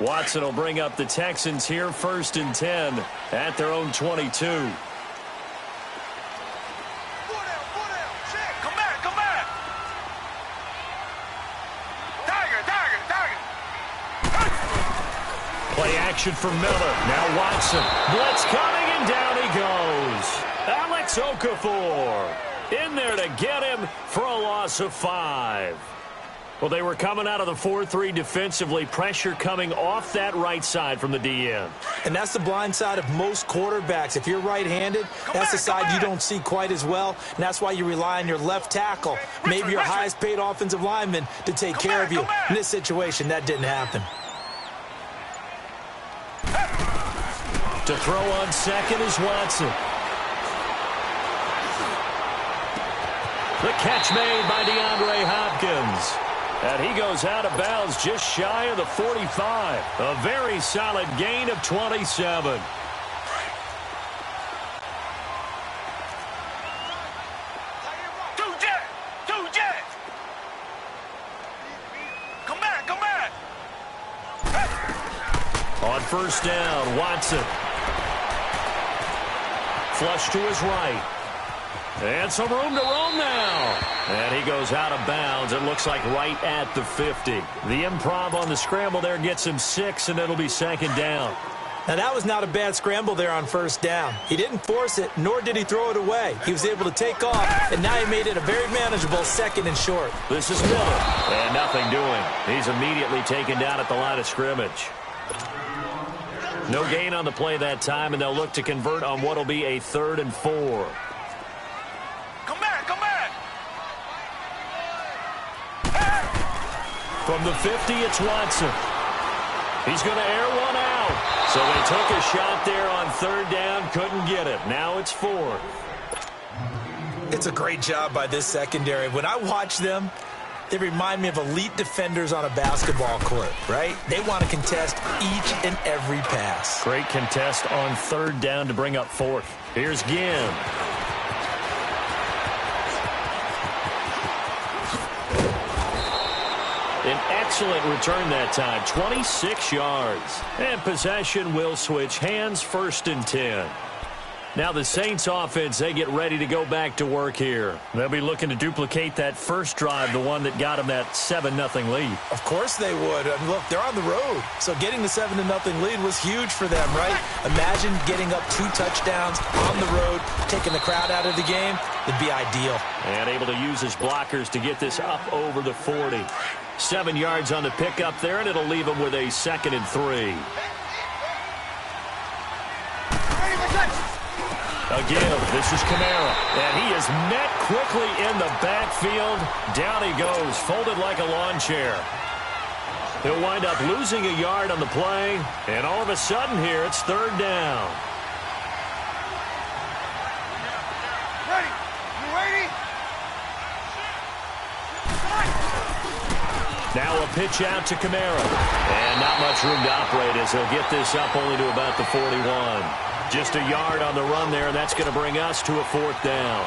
Watson will bring up the Texans here 1st and 10 at their own 22. Play action for Miller. Now Watson. Blitz coming, and down he goes. Alex Okafor in there to get him for a loss of 5. Well, they were coming out of the 4-3 defensively. Pressure coming off that right side from the DN. And that's the blind side of most quarterbacks. If you're right-handed, that's the side you don't see quite as well. And that's why you rely on your left tackle, maybe your highest-paid offensive lineman, to take care of you. In this situation, that didn't happen. To throw on second is Watson. The catch made by DeAndre Hopkins. And he goes out of bounds just shy of the 45. A very solid gain of 27. On first down, Watson. Flush to his right. And some room to roam now. And he goes out of bounds. It looks like right at the 50. The improv on the scramble there gets him 6, and it'll be 2nd down. Now, that was not a bad scramble there on first down. He didn't force it, nor did he throw it away. He was able to take off, and now he made it a very manageable 2nd and short. This is Miller. And nothing doing. He's immediately taken down at the line of scrimmage. No gain on the play that time, and they'll look to convert on what will be a 3rd and 4. From the 50, it's Watson. He's going to air one out. So they took a shot there on 3rd down, couldn't get it. Now it's 4th. It's a great job by this secondary. When I watch them, they remind me of elite defenders on a basketball court, right? They want to contest each and every pass. Great contest on 3rd down to bring up 4th. Here's Ginn. An excellent return that time, 26 yards. And possession will switch hands, 1st and 10. Now the Saints offense, they get ready to go back to work here. They'll be looking to duplicate that first drive, the one that got them that 7-0 lead. Of course they would. And look, they're on the road. So getting the 7-0 lead was huge for them, right? Imagine getting up 2 touchdowns on the road, taking the crowd out of the game. It'd be ideal. And able to use his blockers to get this up over the 40. 7 yards on the pickup there, and it'll leave him with a 2nd and 3. Again, this is Kamara, and he is met quickly in the backfield. Down he goes, folded like a lawn chair. He'll wind up losing a yard on the play, and all of a sudden here, it's 3rd down. Ready? You ready? Now a pitch out to Kamara, and not much room to operate as he'll get this up only to about the 41. Just a yard on the run there, and that's going to bring us to a 4th down.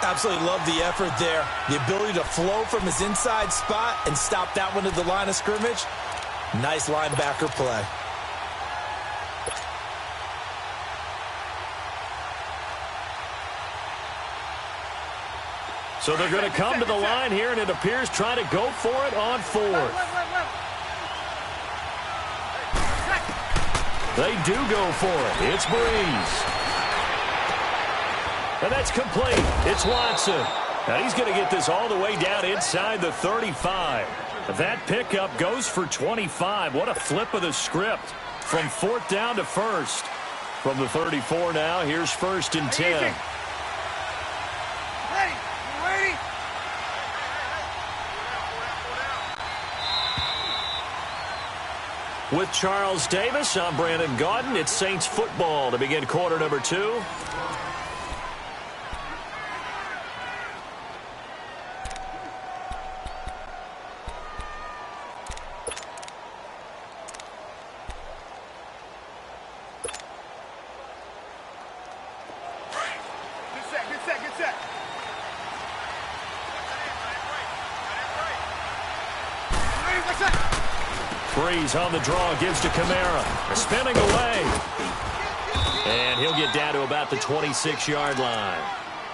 Absolutely love the effort there. The ability to flow from his inside spot and stop that one at the line of scrimmage. Nice linebacker play. So they're going to come to the line here, and it appears trying to go for it on 4th. They do go for it. It's Breeze. And that's complete. It's Watson. And he's going to get this all the way down inside the 35. That pickup goes for 25. What a flip of the script from 4th down to 1st. From the 34 now, here's 1st and 10. With Charles Davis, I'm Brandon Gaudin. It's Saints football to begin quarter number 2. Breeze on the draw, gives to Kamara. Spinning away. And he'll get down to about the 26-yard line.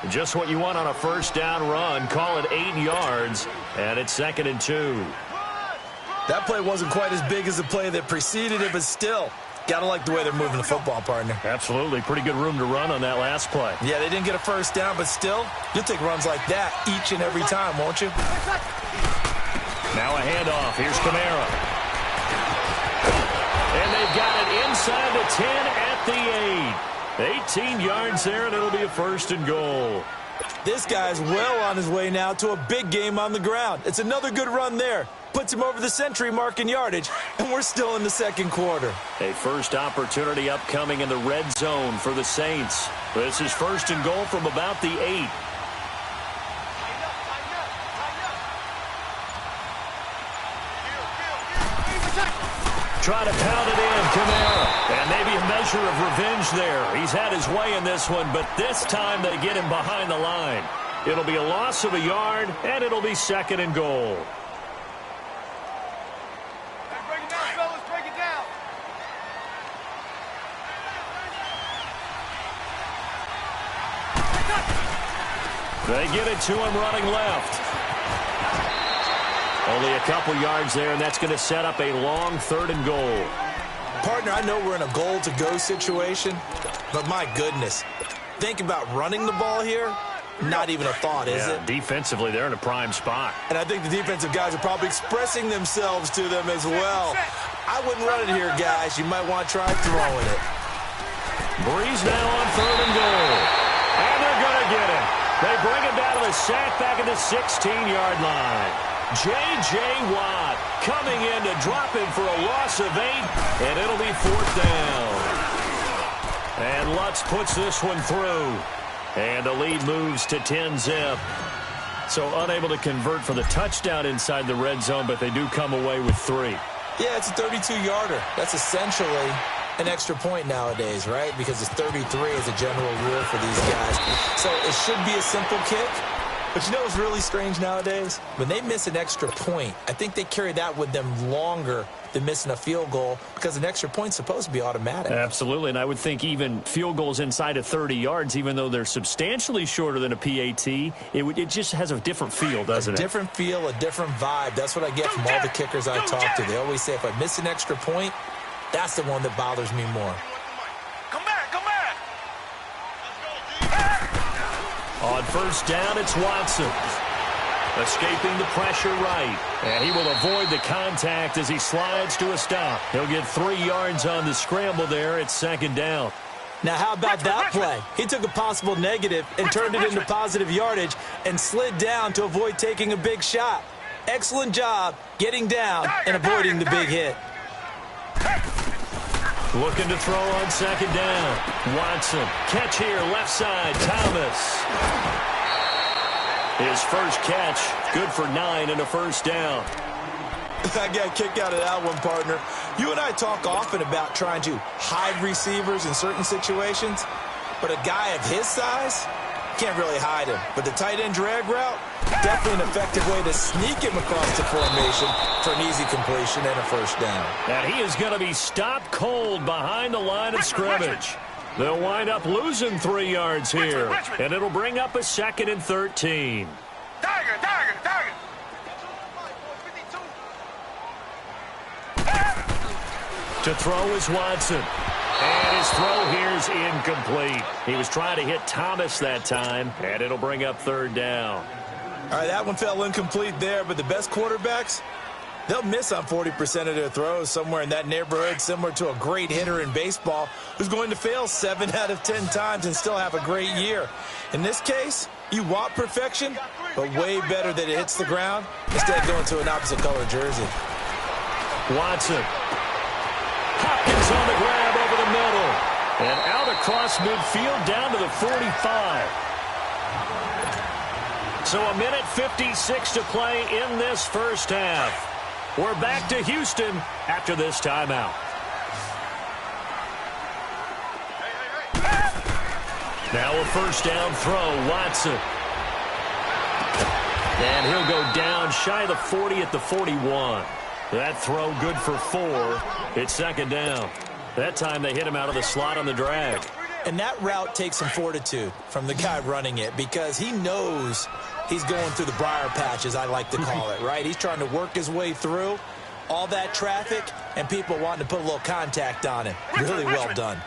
Just what you want on a first down run. Call it 8 yards, and it's 2nd and 2. That play wasn't quite as big as the play that preceded it, but still, got to like the way they're moving the football, partner. Absolutely. Pretty good room to run on that last play. Yeah, they didn't get a first down, but still, you'll take runs like that each and every time, won't you? Now a handoff. Here's Kamara. And they've got it inside the 10 at the 8. 18 yards there, and it'll be a 1st and goal. This guy's well on his way now to a big game on the ground. It's another good run there. Puts him over the century mark in yardage, and we're still in the 2nd quarter. A first opportunity upcoming in the red zone for the Saints. This is 1st and goal from about the 8. Try to pound it in, Kamara. And maybe a measure of revenge there. He's had his way in this one, but this time they get him behind the line. It'll be a loss of a yard, and it'll be 2nd and goal. Break it down, fellas. Break it down. They get it to him running left. Only a couple yards there, and that's going to set up a long 3rd and goal. Partner, I know we're in a goal-to-go situation, but my goodness, think about running the ball here. Not even a thought, is it? Defensively, they're in a prime spot. And I think the defensive guys are probably expressing themselves to them as well. I wouldn't run it here, guys. You might want to try throwing it. Breeze now on 3rd and goal. And they're going to get him. They bring him down to the sack back at the 16-yard line. J.J. Watt coming in to drop him for a loss of 8, and it'll be 4th down. And Lutz puts this one through. And the lead moves to 10-zip. So unable to convert for the touchdown inside the red zone, but they do come away with 3. Yeah, it's a 32-yarder. That's essentially an extra point nowadays, right? Because it's 33 as a general rule for these guys. So it should be a simple kick. But you know what's really strange nowadays? When they miss an extra point, I think they carry that with them longer than missing a field goal because an extra point's supposed to be automatic. Absolutely, and I would think even field goals inside of 30 yards, even though they're substantially shorter than a PAT, it just has a different feel, doesn't it? A different feel, a different vibe. That's what I get from all the kickers I talk to. They always say if I miss an extra point, that's the one that bothers me more. Come back, come back. On 1st down, it's Watson. Escaping the pressure right. And he will avoid the contact as he slides to a stop. He'll get 3 yards on the scramble there. It's 2nd down. Now, how about that play? He took a possible negative and turned it into positive yardage and slid down to avoid taking a big shot. Excellent job getting down and avoiding the big hit. Looking to throw on 2nd down. Watson. Catch here, left side. Thomas. His first catch. Good for 9 and a 1st down. I got a kick out of that one, partner. You and I talk often about trying to hide receivers in certain situations, but a guy of his size can't really hide him. But the tight end drag route, definitely an effective way to sneak him across the formation for an easy completion and a 1st down. And he is going to be stopped cold behind the line of scrimmage. They'll wind up losing 3 yards here, and it'll bring up a 2nd and 13. Tiger. To throw is Watson. And his throw here is incomplete. He was trying to hit Thomas that time, and it'll bring up 3rd down. All right, that one fell incomplete there, but the best quarterbacks, they'll miss on 40% of their throws, somewhere in that neighborhood, similar to a great hitter in baseball who's going to fail 7 out of 10 times and still have a great year. In this case, you want perfection, but way better that it hits the ground instead of going to an opposite color jersey. Watson. Hopkins on the grab over the middle. And out across midfield down to the 45. So a minute 56 to play in this first half. We're back to Houston after this timeout. Now a 1st down throw, Watson. And he'll go down shy of the 40 at the 41. That throw good for 4. It's second down. That time they hit him out of the slot on the drag. And that route takes some fortitude from the guy running it because he knows he's going through the briar patch, as I like to call it, right? He's trying to work his way through all that traffic and people wanting to put a little contact on it. Really well done.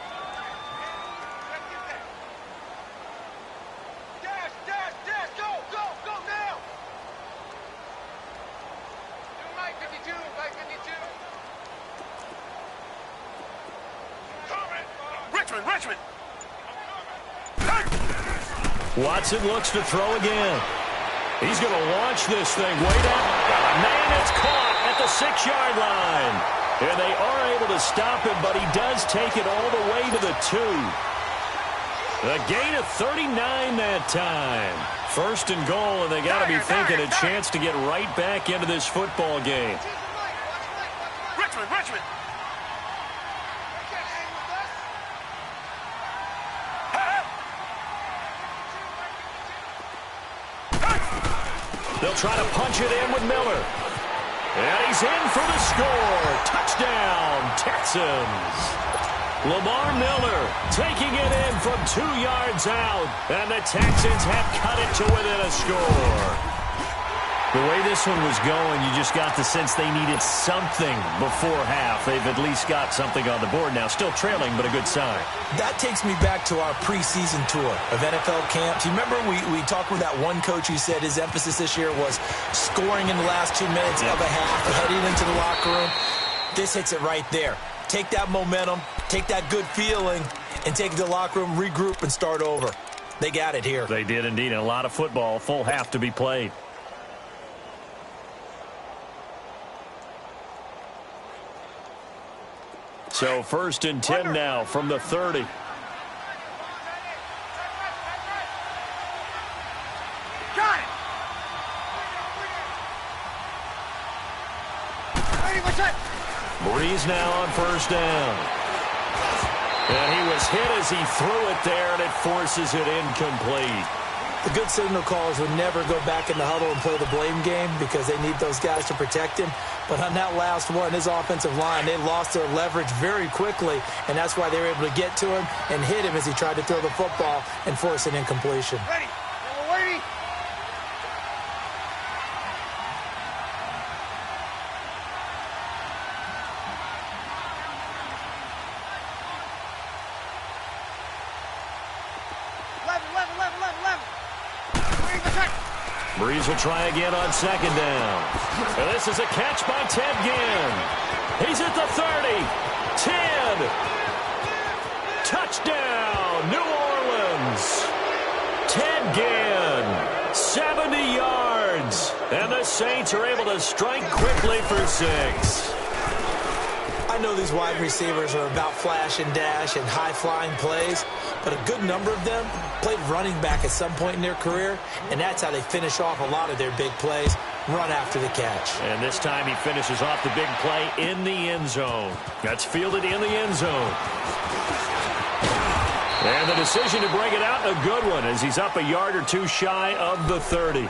Watson looks to throw again. He's going to launch this thing way down. Man, it's caught at the 6-yard line. And they are able to stop him, but he does take it all the way to the 2. A gain of 39 that time. First and goal, and they got to be thinking a chance to get right back into this football game. Richmond. They'll try to punch it in with Miller. And he's in for the score. Touchdown, Texans. Lamar Miller taking it in from 2 yards out. And the Texans have cut it to within a score. The way this one was going, you just got the sense they needed something before half. They've at least got something on the board now. Still trailing, but a good sign. That takes me back to our preseason tour of NFL camps. You remember we talked with that one coach who said his emphasis this year was scoring in the last 2 minutes of a half, heading into the locker room. This hits it right there. Take that momentum, take that good feeling, and take it to the locker room, regroup, and start over. They got it here. They did indeed. A lot of football, full half to be played. So 1st and 10 now from the 30. Got it. Breeze now on 1st down. And he was hit as he threw it there, and it forces it incomplete. The good signal callers would never go back in the huddle and play the blame game because they need those guys to protect him. But on that last one, his offensive line, they lost their leverage very quickly, and that's why they were able to get to him and hit him as he tried to throw the football and force an incompletion. Ready. We're waiting. Breeze will try again on 2nd down. And this is a catch by Ted Ginn. He's at the 30. 10. Touchdown, New Orleans. Ted Ginn, 70 yards. And the Saints are able to strike quickly for 6. I know these wide receivers are about flash and dash and high-flying plays, but a good number of them played running back at some point in their career, and that's how they finish off a lot of their big plays, run after the catch. And this time he finishes off the big play in the end zone. That's fielded in the end zone. And the decision to bring it out, a good one, as he's up a yard or 2 shy of the 30.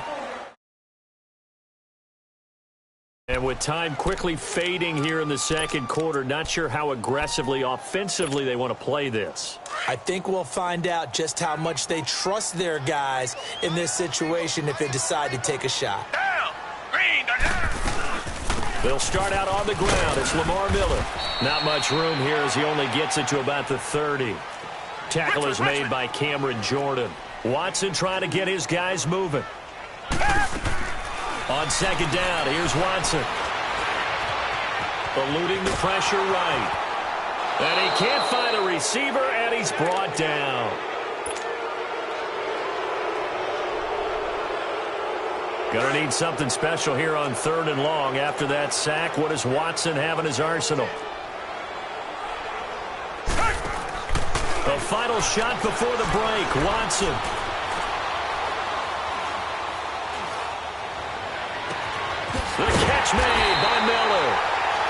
And with time quickly fading here in the 2nd quarter, not sure how aggressively, offensively they want to play this. I think we'll find out just how much they trust their guys in this situation if they decide to take a shot. Down. Green. Down. They'll start out on the ground. It's Lamar Miller. Not much room here as he only gets it to about the 30. Tackle is made by Cameron Jordan. Watson trying to get his guys moving. On 2nd down, here's Watson. Eluding the pressure right. And he can't find a receiver, and he's brought down. Gonna need something special here on 3rd and long. After that sack, what does Watson have in his arsenal? The final shot before the break, Watson. The catch made by Miller.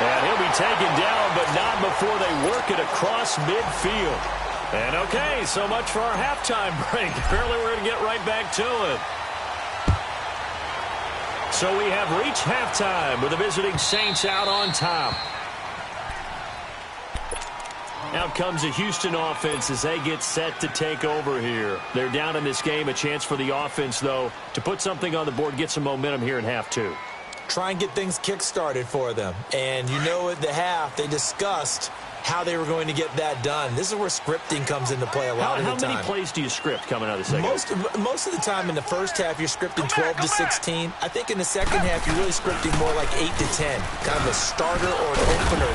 And he'll be taken down, but not before they work it across midfield. And okay, so much for our halftime break. Apparently we're going to get right back to it. So we have reached halftime with the visiting Saints out on top. Out comes the Houston offense as they get set to take over here. They're down in this game. A chance for the offense, though, to put something on the board, get some momentum here in half two. Try and get things kick-started for them. And you know at the half, they discussed how they were going to get that done. This is where scripting comes into play a lot of the time. How many plays do you script coming out of the second? Most of the time in the first half, you're scripting 12 to 16. I think in the second half, you're really scripting more like 8 to 10. Kind of a starter or an opener,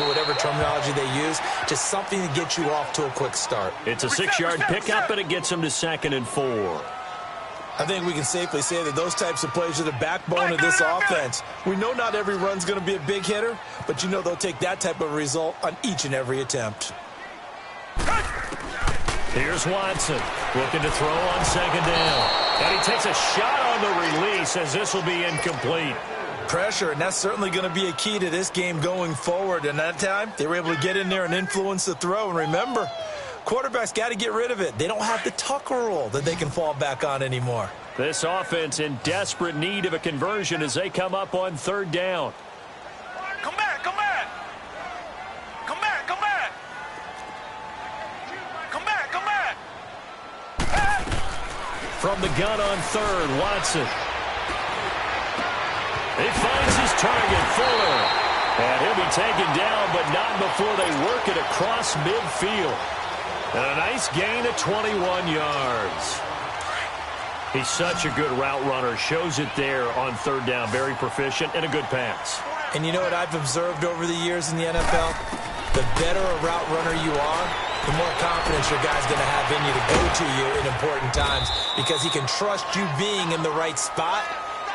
whatever terminology they use. Just something to get you off to a quick start. It's a 6-yard pickup, and it gets them to 2nd and 4. I think we can safely say that those types of plays are the backbone of this offense. We know not every run's going to be a big hitter, but you know they'll take that type of result on each and every attempt. Here's Watson looking to throw on 2nd down. And he takes a shot on the release as this will be incomplete. Pressure, and that's certainly going to be a key to this game going forward. And that time, they were able to get in there and influence the throw. And remember, quarterbacks got to get rid of it. They don't have the Tucker rule that they can fall back on anymore. This offense in desperate need of a conversion as they come up on 3rd down. Come back, come back. Come back, come back. Come back, come back. From the gun on 3rd, Watson. He finds his target, Fuller. And he'll be taken down, but not before they work it across midfield. And a nice gain of 21 yards. He's such a good route runner. Shows it there on 3rd down. Very proficient and a good pass. And you know what I've observed over the years in the NFL? The better a route runner you are, the more confidence your guy's going to have in you to go to you in important times because he can trust you being in the right spot,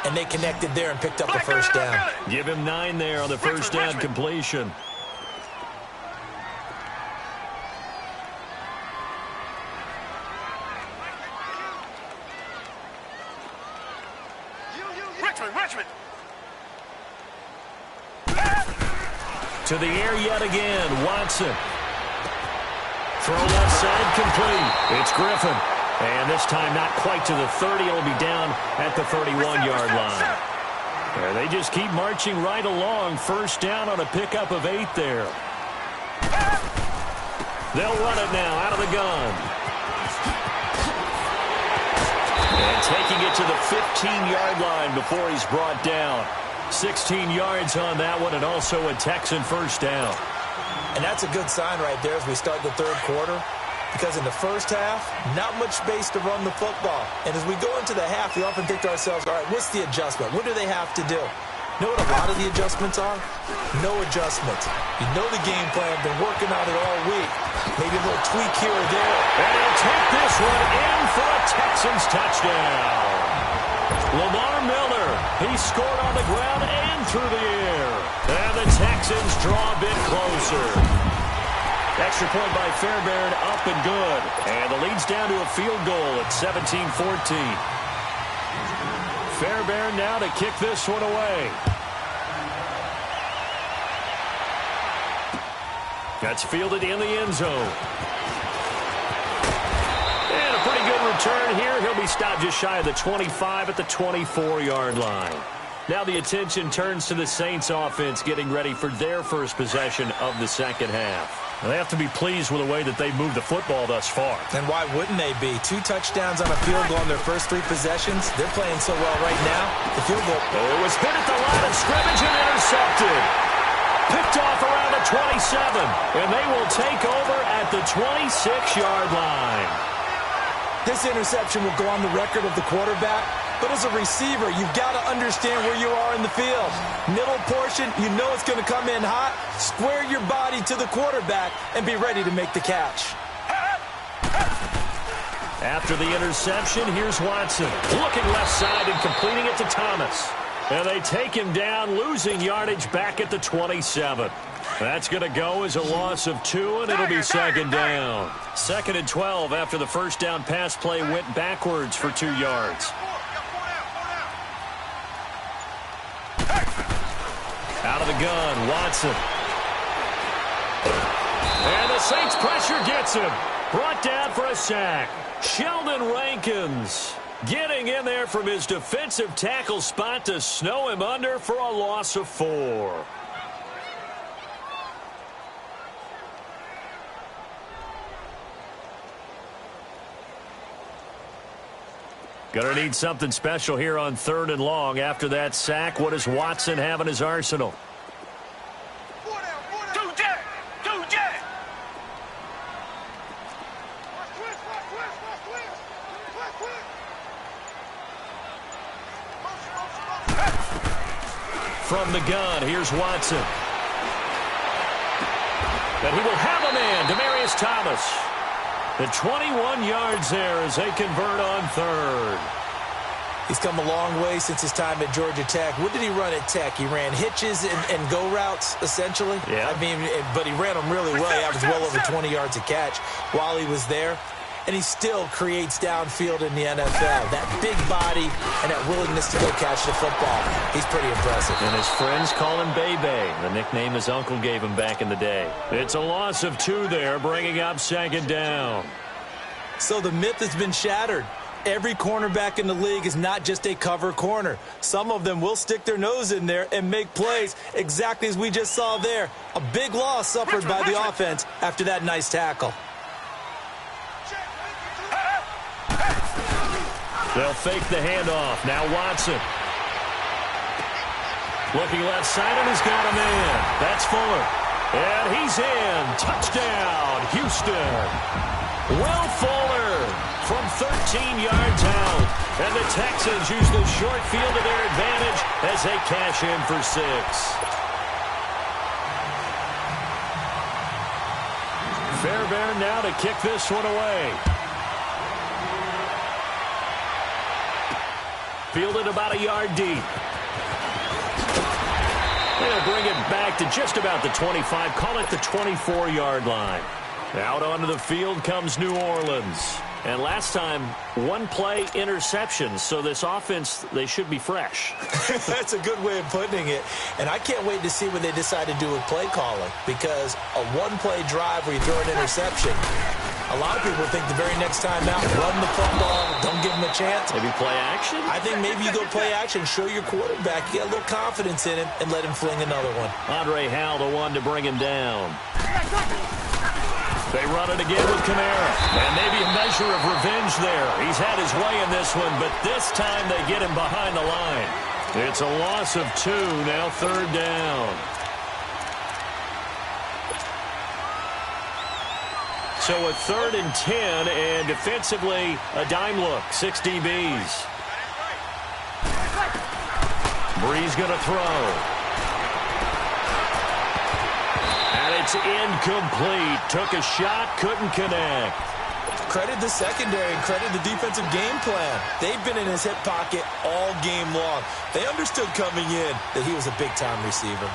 and they connected there and picked up the 1st down. Give him 9 there on the 1st down completion. Richmond. To the air yet again, Watson. Throw left side complete. It's Griffin. And this time not quite to the 30. It'll be down at the 31-yard line. And they just keep marching right along. 1st down on a pickup of 8 there. They'll run it now out of the gun. And taking it to the 15-yard line before he's brought down. 16 yards on that one, and also a Texan 1st down. And that's a good sign right there as we start the 3rd quarter, because in the first half, not much space to run the football. And as we go into the half, we often think to ourselves, all right, what's the adjustment? What do they have to do? You know what a lot of the adjustments are? No adjustments. You know the game plan, been working on it all week. Maybe a little tweak here or there. And he'll take this one in for a Texans touchdown. Lamar Miller, he scored on the ground and through the air. And the Texans draw a bit closer. Extra point by Fairbairn, up and good. And the lead's down to a field goal at 17-14. Fairbairn now to kick this one away. That's fielded in the end zone. And a pretty good return here. He'll be stopped just shy of the 25 at the 24-yard line. Now the attention turns to the Saints offense getting ready for their first possession of the second half. Well, they have to be pleased with the way that they've moved the football thus far. And why wouldn't they be? 2 touchdowns on a field goal in their first 3 possessions. They're playing so well right now. The field goal. Oh, it was hit at the line of scrimmage and intercepted. Picked off around the 27. And they will take over at the 26-yard line. This interception will go on the record of the quarterback. But as a receiver, you've got to understand where you are in the field. Middle portion, you know it's going to come in hot. Square your body to the quarterback and be ready to make the catch. After the interception, here's Watson. Looking left side and completing it to Thomas. And they take him down, losing yardage back at the 27. That's going to go as a loss of 2, and it'll be 2nd down. 2nd and 12 after the first down pass play went backwards for 2 yards. Out of the gun, Watson. And the Saints pressure gets him. Brought down for a sack. Sheldon Rankins. Getting in there from his defensive tackle spot to snow him under for a loss of 4. Gonna need something special here on 3rd and long. After that sack, what does Watson have in his arsenal? From the gun, here's Watson. And he will have a man, Demaryius Thomas. The 21 yards there as they convert on 3rd. He's come a long way since his time at Georgia Tech. What did he run at Tech? He ran hitches and go routes, essentially. Yeah. I mean, but he ran them really well. He averaged well over 20 yards a catch while he was there. And he still creates downfield in the NFL. That big body and that willingness to go catch the football. He's pretty impressive. And his friends call him Bebe, the nickname his uncle gave him back in the day. It's a loss of 2 there, bringing up 2nd down. So the myth has been shattered. Every cornerback in the league is not just a cover corner. Some of them will stick their nose in there and make plays exactly as we just saw there. A big loss suffered by the offense after that nice tackle. They'll fake the handoff. Now Watson. Looking left side, and he's got a man. That's Fuller. And he's in. Touchdown, Houston. Will Fuller from 13 yards out. And the Texans use the short field to their advantage as they cash in for 6. Fairbairn now to kick this one away. Fielded about a yard deep. They'll bring it back to just about the 25. Call it the 24-yard line. Out onto the field comes New Orleans. And last time, 1-play interception. So this offense, they should be fresh. That's a good way of putting it. And I can't wait to see what they decide to do with play calling. Because a 1-play drive where you throw an interception, a lot of people think the very next time out, run the football, don't give them a chance. Maybe play action? I think maybe you go play action, show your quarterback, you get a little confidence in him, and let him fling another one. Andre Howell, the one to bring him down. They run it again with Kamara. And maybe a measure of revenge there. He's had his way in this one, but this time they get him behind the line. It's a loss of 2, now 3rd down. So a 3rd and 10, and defensively, a dime look, 6 DBs. Breeze going to throw. And it's incomplete. Took a shot, couldn't connect. Credit the secondary and credit the defensive game plan. They've been in his hip pocket all game long. They understood coming in that he was a big-time receiver.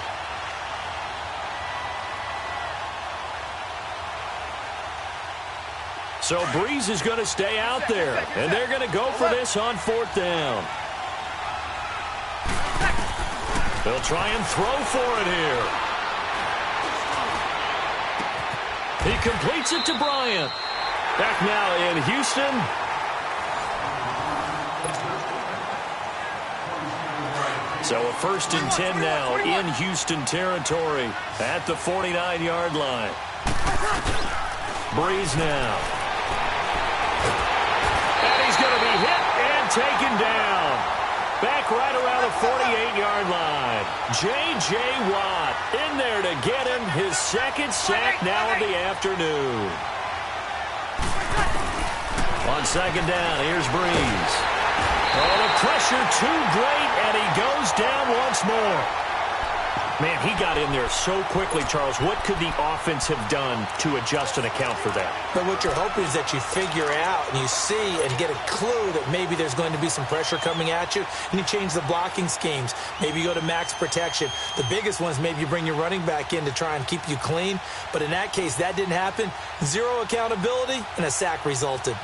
So Breeze is going to stay out there, and they're going to go for this on 4th down. They'll try and throw for it here. He completes it to Bryant. Back now in Houston. So a 1st and 10 now in Houston territory at the 49-yard line. Breeze now. And he's going to be hit and taken down. Back right around the 48-yard line. J.J. Watt in there to get him his 2nd sack now of the afternoon. On 2nd down, here's Breeze. Oh, the pressure too great, and he goes down once more. Man, he got in there so quickly, Charles. What could the offense have done to adjust and account for that? But what you're hoping is that you figure out and you see and get a clue that maybe there's going to be some pressure coming at you, and you change the blocking schemes. Maybe you go to max protection. The biggest one is maybe you bring your running back in to try and keep you clean. But in that case, that didn't happen. 0 accountability, and a sack resulted.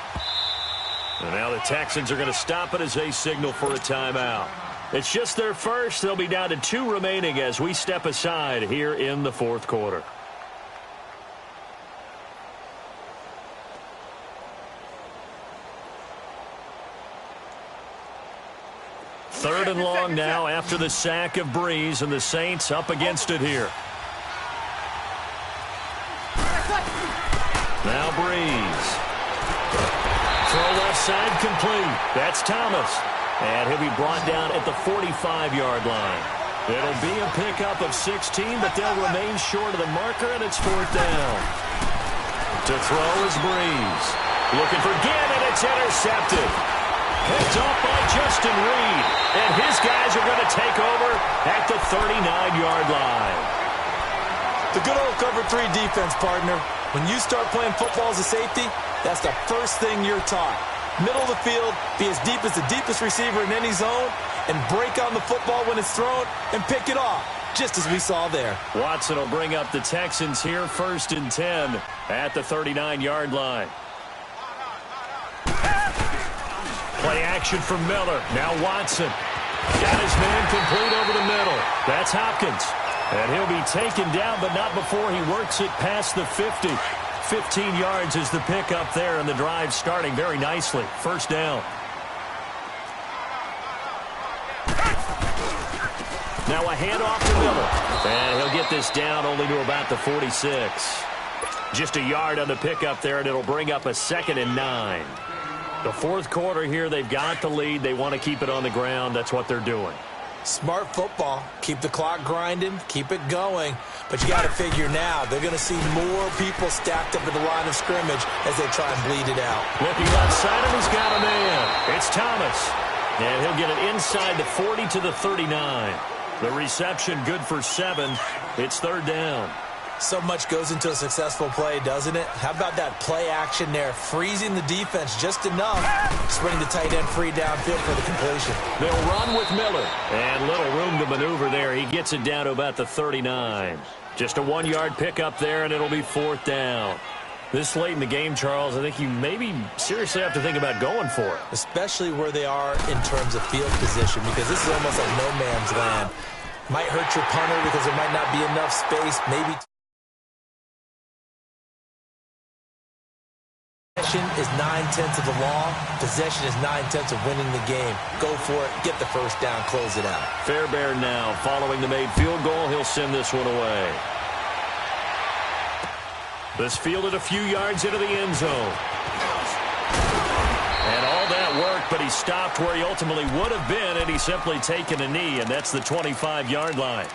And now the Texans are going to stop it as they signal for a timeout. It's just their first. They'll be down to 2 remaining as we step aside here in the 4th quarter. Third and long now after the sack of Breeze, and the Saints up against it here. Now Breeze. Throw left side complete. That's Thomas. And he'll be brought down at the 45-yard line. It'll be a pickup of 16, but they'll remain short of the marker, and it's fourth down. To throw is Breeze. Looking for Ginn, and it's intercepted. Picked off by Justin Reed. And his guys are going to take over at the 39-yard line. The good old cover 3 defense, partner. When you start playing football as a safety, that's the first thing you're taught. Middle of the field, be as deep as the deepest receiver in any zone, and break on the football when it's thrown and pick it off, just as we saw there. Watson will bring up the Texans here, 1st and 10 at the 39-yard line. Play action for Miller. Now Watson. Got his man complete over the middle. That's Hopkins. And he'll be taken down, but not before he works it past the 50. 15 yards is the pickup there, and the drive starting very nicely. First down. Now a handoff to Miller. And he'll get this down only to about the 46. Just a yard on the pickup there, and it'll bring up a 2nd and 9. The fourth quarter here, they've got the lead. They want to keep it on the ground. That's what they're doing. Smart football. Keep the clock grinding. Keep it going. But you got to figure now, they're going to see more people stacked up at the line of scrimmage as they try and bleed it out. Looking left side, and he's got a man. It's Thomas. And he'll get it inside the 40 to the 39. The reception good for 7. It's third down. So much goes into a successful play, doesn't it? How about that play action there? Freezing the defense just enough. Sprinting the tight end free downfield for the completion. They'll run with Miller. And little room to maneuver there. He gets it down to about the 39. Just a 1-yard pickup there, and it'll be fourth down. This late in the game, Charles, I think you maybe seriously have to think about going for it. Especially where they are in terms of field position, because this is almost like no man's land. Might hurt your punter because there might not be enough space. Maybe possession is 9/10 of the law. Possession is 9/10 of winning the game. Go for it. Get the first down. Close it out. Fairbairn now following the made field goal. He'll send this one away. This fielded a few yards into the end zone. And all that worked, but he stopped where he ultimately would have been, and he's simply taken a knee, and that's the 25-yard line.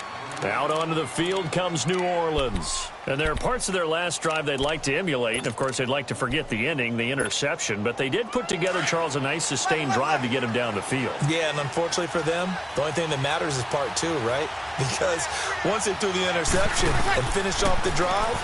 Out onto the field comes New Orleans. And there are parts of their last drive they'd like to emulate. And, of course, they'd like to forget the ending, the interception. But they did put together, Charles, a nice sustained drive to get him down the field. Yeah, and unfortunately for them, the only thing that matters is part 2, right? Because once they threw the interception and finished off the drive,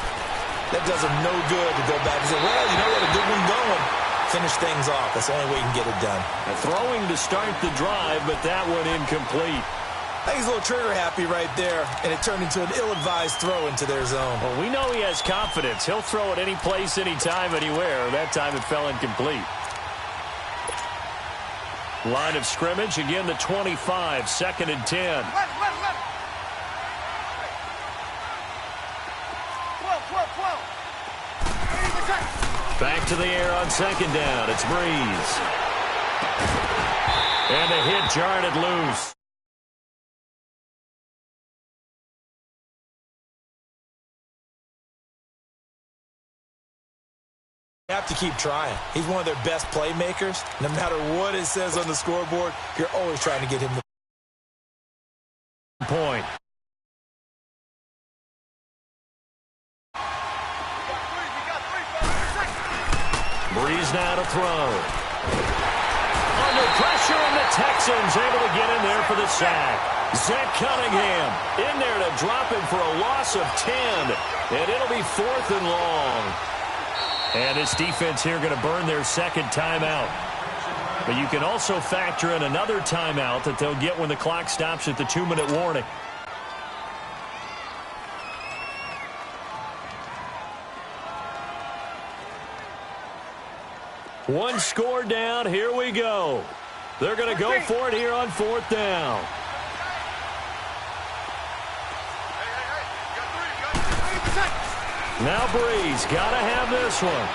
that does them no good to go back and say, well, you know what, a good one going. Finish things off. That's the only way you can get it done. Throwing to start the drive, but that one incomplete. I think he's a little trigger happy right there, and it turned into an ill-advised throw into their zone. Well, we know he has confidence. He'll throw it any place, anytime, anywhere. That time it fell incomplete. Line of scrimmage, again the 25, 2nd and 10. Back to the air on 2nd down. It's Breeze. And a hit jarred it loose. You have to keep trying. He's one of their best playmakers. No matter what it says on the scoreboard, you're always trying to get him the point. Breeze now to throw. Under pressure, and the Texans able to get in there for the sack. Zach Cunningham in there to drop him for a loss of 10. And it'll be 4th and long. And this defense here going to burn their second timeout. But you can also factor in another timeout that they'll get when the clock stops at the 2-minute warning. One score down. Here we go. They're going to go for it here on 4th down. Now Breeze got to have this one.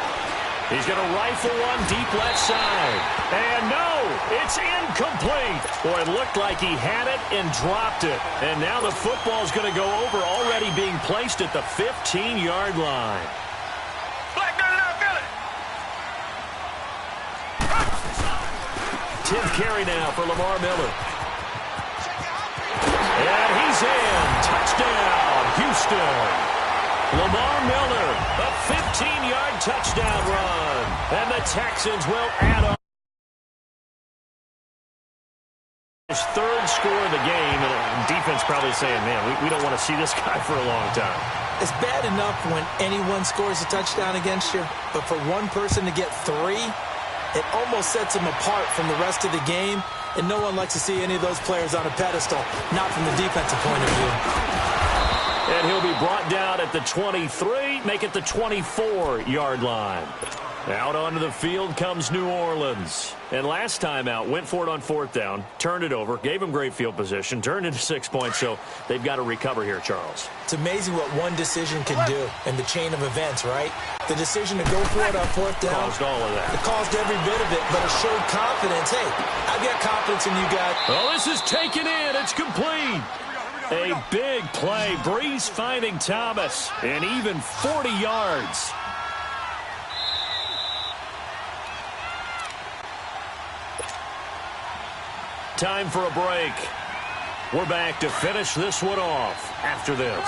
He's going to rifle one deep left side. And no, it's incomplete. Boy, it looked like he had it and dropped it. And now the football's going to go over, already being placed at the 15-yard line. Black got it out, got it. 10th carry now for Lamar Miller. And he's in. Touchdown, Houston. Lamar Miller, a 15-yard touchdown run. And the Texans will add on his third score of the game. And defense probably saying, man, we don't want to see this guy for a long time. It's bad enough when anyone scores a touchdown against you, but for one person to get 3, it almost sets him apart from the rest of the game, and no one likes to see any of those players on a pedestal, not from the defensive point of view. And he'll be brought down at the 23, make it the 24-yard line. Out onto the field comes New Orleans. And last time out, went for it on 4th down, turned it over, gave him great field position, turned into 6 points, so they've got to recover here, Charles. It's amazing what one decision can do in the chain of events, right? The decision to go for it on 4th down. Caused all of that. It caused every bit of it, but it showed confidence. Hey, I've got confidence in you guys. Oh, this is taken in. It's complete. A big play. Breeze finding Thomas, and even 40 yards. Time for a break. We're back to finish this one off after this.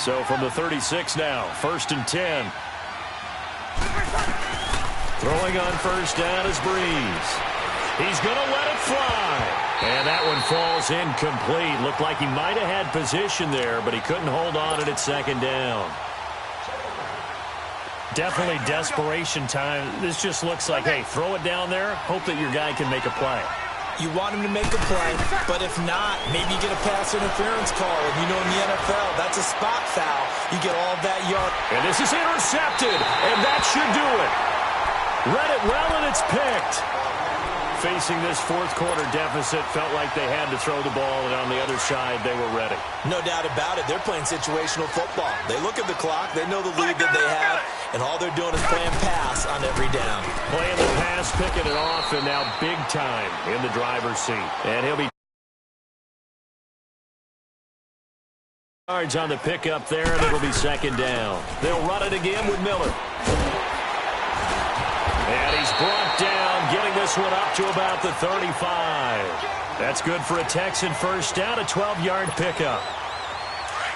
So from the 36 now, 1st and 10. Throwing on 1st down is Breeze. He's going to let it fly. And that one falls incomplete. Looked like he might have had position there, but he couldn't hold on at 2nd down. Definitely desperation time. This just looks like, hey, throw it down there, hope that your guy can make a play. You want him to make a play, but if not, maybe you get a pass interference call. And you know in the NFL, that's a spot foul. You get all that yard. And this is intercepted, and that should do it. Read it well, and it's picked. Facing this 4th quarter deficit, felt like they had to throw the ball, and on the other side, they were ready. No doubt about it. They're playing situational football. They look at the clock. They know the lead that they have, and all they're doing is playing pass on every down. Playing the pass, picking it off, and now big time in the driver's seat. And he'll be yards on the pickup there, and it'll be 2nd down. They'll run it again with Miller. And he's brought down, getting this one up to about the 35. That's good for a Texan 1st down, a 12-yard pickup.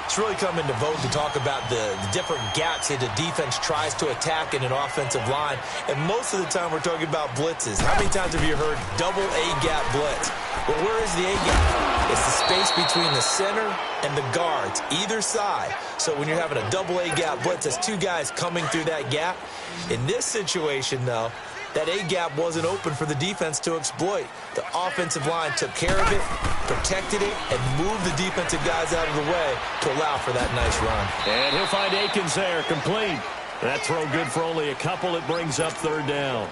It's really come into vogue to talk about the different gaps that the defense tries to attack in an offensive line. And most of the time we're talking about blitzes. How many times have you heard double A-gap blitz? Well, where is the A-gap? It's the space between the center and the guards, either side. So when you're having a double A-gap blitz, that's 2 guys coming through that gap. In this situation, though, that A-gap wasn't open for the defense to exploit. The offensive line took care of it, protected it, and moved the defensive guys out of the way to allow for that nice run. And he'll find Akins there, complete. That throw good for only a couple. It brings up 3rd down.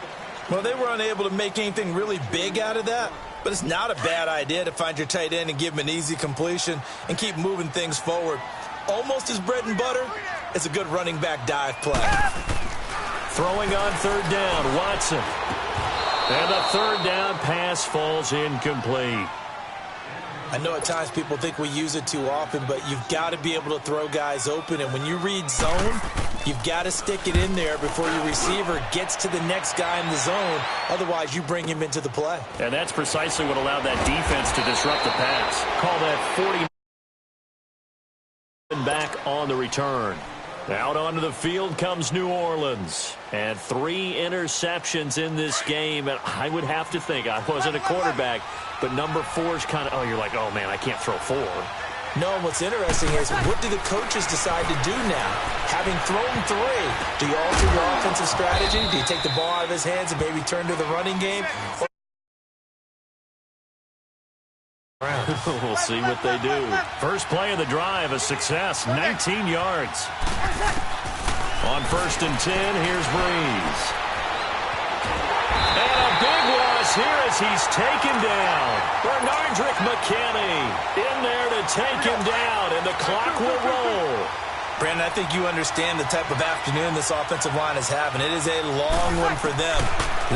Well, they were unable to make anything really big out of that, but it's not a bad idea to find your tight end and give him an easy completion and keep moving things forward. Almost as bread and butter, it's a good running back dive play. Throwing on 3rd down, Watson. And the 3rd down pass falls incomplete. I know at times people think we use it too often, but you've got to be able to throw guys open. And when you read zone, you've got to stick it in there before your receiver gets to the next guy in the zone. Otherwise, you bring him into the play. And that's precisely what allowed that defense to disrupt the pass. Call that 40 back on the return. Out onto the field comes New Orleans. And 3 interceptions in this game. And I would have to think, I wasn't a quarterback, but number 4 is kind of, oh, you're like, oh, man, I can't throw 4. No, what's interesting is what do the coaches decide to do now? Having thrown 3, do you alter your offensive strategy? Do you take the ball out of his hands and maybe turn to the running game? We'll see what they do. First play of the drive, a success, 19 yards. On 1st and 10, here's Breeze. And a big loss here as he's taken down. Bernardrick McKinney in there to take him down, and the clock will roll. Brandon, I think you understand the type of afternoon this offensive line is having. It is a long one for them.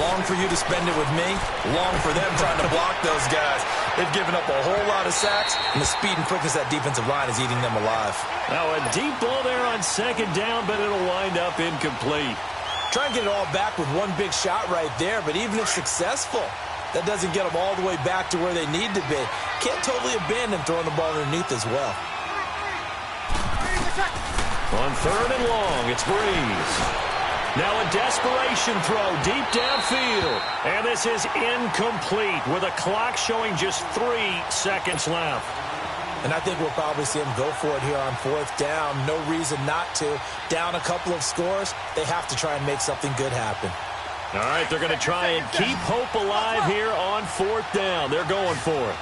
Long for you to spend it with me. Long for them trying to block those guys. They've given up a whole lot of sacks, and the speed and quickness of that defensive line is eating them alive. Now a deep ball there on second down, but it'll wind up incomplete. Try and get it all back with one big shot right there, but even if successful, that doesn't get them all the way back to where they need to be. Can't totally abandon throwing the ball underneath as well. On third and long, it's Breeze. Now a desperation throw deep downfield. And this is incomplete with a clock showing just 3 seconds left. And I think we'll probably see him go for it here on fourth down. No reason not to. Down a couple of scores, they have to try and make something good happen. All right, they're going to try and keep hope alive here on fourth down. They're going for it.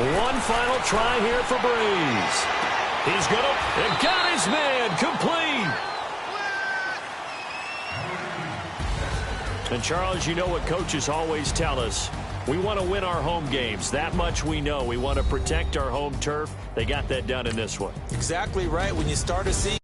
One final try here for Breeze. He's going to, got his man, complete. And Charles, you know what coaches always tell us. We want to win our home games. That much we know. We want to protect our home turf. They got that done in this one. Exactly right. When you start a season,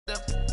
them.